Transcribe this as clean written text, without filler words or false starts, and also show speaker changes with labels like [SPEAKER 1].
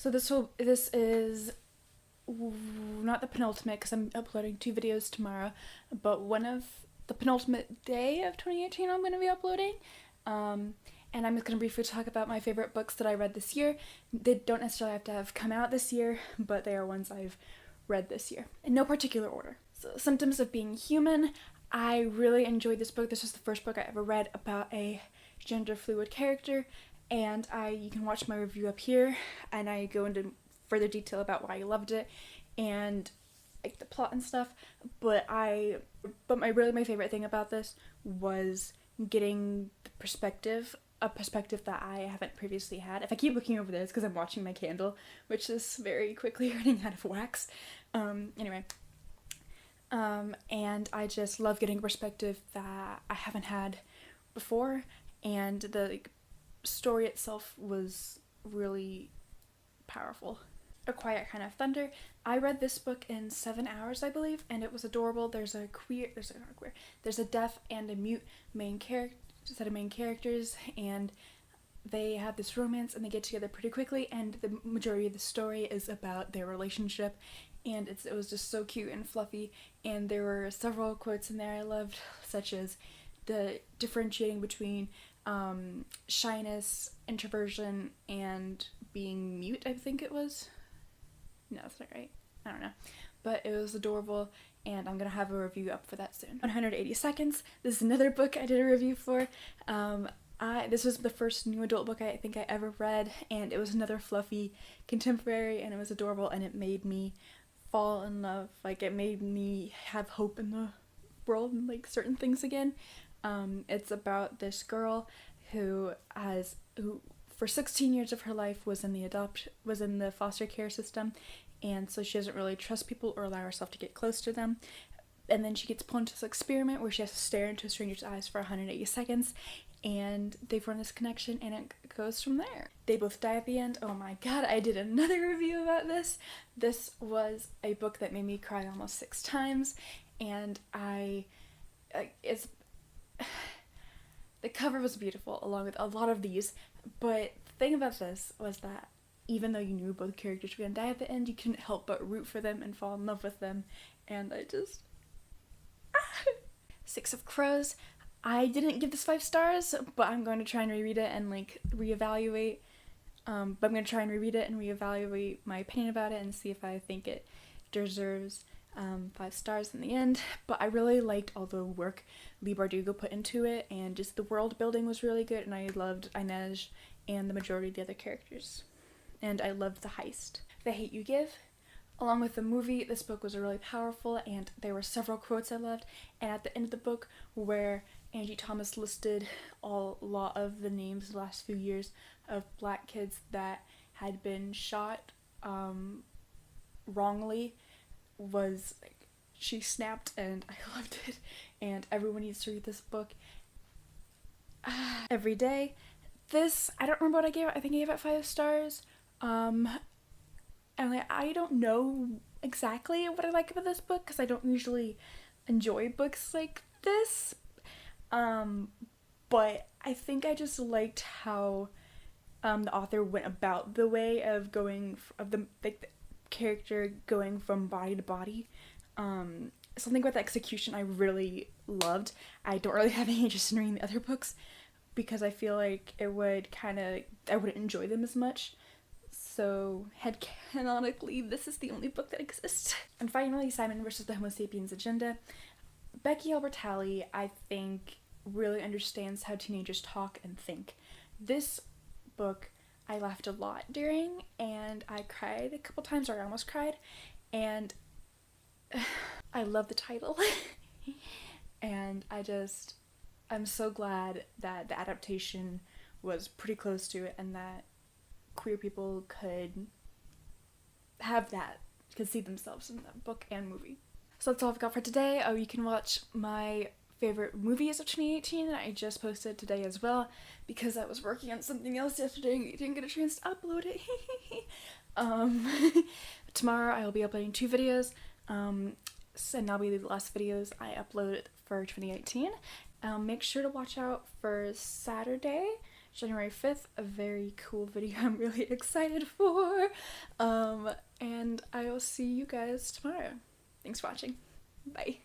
[SPEAKER 1] So this is not the penultimate because I'm uploading 2 videos tomorrow, but one of the penultimate day of 2018 I'm going to be uploading. And I'm just going to briefly talk about my favorite books that I read this year. They don't necessarily have to have come out this year, but they are ones I've read this year, in no particular order. So, Symptoms of Being Human. I really enjoyed this book. This was the first book I ever read about a gender fluid character, and you can watch my review up here, and I go into further detail about why I loved it and like the plot and stuff. But my favorite thing about this was getting the perspective, a perspective that I haven't previously had. If I keep looking over there, it's because I'm watching my candle, which is very quickly running out of wax. Anyway. And I just love getting a perspective that I haven't had before, and the story itself was really powerful. A Quiet Kind of Thunder. I read this book in 7 hours, I believe, and it was adorable. There's a deaf and a mute set of main characters, and they have this romance and they get together pretty quickly, and the majority of the story is about their relationship, and it was just so cute and fluffy. And there were several quotes in there I loved, such as the differentiating between shyness, introversion, and being mute, I think it was. No, that's not right. I don't know. But it was adorable, and I'm gonna have a review up for that soon. 180 Seconds. This is another book I did a review for. This was the first new adult book I think I ever read, and it was another fluffy contemporary, and it was adorable, and it made me fall in love. Like, it made me have hope in the world and like certain things again. It's about this girl who for 16 years of her life was in the foster care system, and so she doesn't really trust people or allow herself to get close to them. And then she gets pulled into this experiment where she has to stare into a stranger's eyes for 180 seconds, and they form this connection, and it goes from there. They both die at the end. Oh my god, I did another review about this. This was a book that made me cry almost 6 times, and the cover was beautiful along with a lot of these, but the thing about this was that even though you knew both characters were gonna die at the end, you couldn't help but root for them and fall in love with them, and I just... Six of Crows. I didn't give this 5 stars, but I'm going to try and reread it and like reevaluate. But I'm going to try and reread it and reevaluate my opinion about it and see if I think it deserves 5 stars in the end. But I really liked all the work Lee Bardugo put into it, and just the world building was really good, and I loved Inez and the majority of the other characters. And I loved the heist. The Hate U Give. Along with the movie, this book was really powerful, and there were several quotes I loved. And at the end of the book, where Angie Thomas listed a lot of the names the last few years of black kids that had been shot wrongly, was like, she snapped, and I loved it. And everyone needs to read this book. Every Day. This, I don't remember what I gave it. I think I gave it 5 stars. And I don't know exactly what I like about this book because I don't usually enjoy books like this. But I think I just liked how the author went about the way of the character going from body to body. Something about the execution I really loved. I don't really have any interest in reading the other books because I feel like I wouldn't enjoy them as much. So, headcanonically, this is the only book that exists. And finally, Simon vs. the Homo Sapiens Agenda. Becky Albertalli, I think, really understands how teenagers talk and think. This book, I laughed a lot during, and I cried a couple times, or I almost cried, and I love the title. And I'm so glad that the adaptation was pretty close to it, and that queer people could see themselves in the book and movie. So that's all I've got for today. Oh, you can watch my favorite movies of 2018 that I just posted today as well, because I was working on something else yesterday and didn't get a chance to upload it. Tomorrow I will be uploading 2 videos, and that'll be the last videos I upload for 2018. Make sure to watch out for Saturday January 5th, a very cool video I'm really excited for. And I will see you guys tomorrow. Thanks for watching. Bye.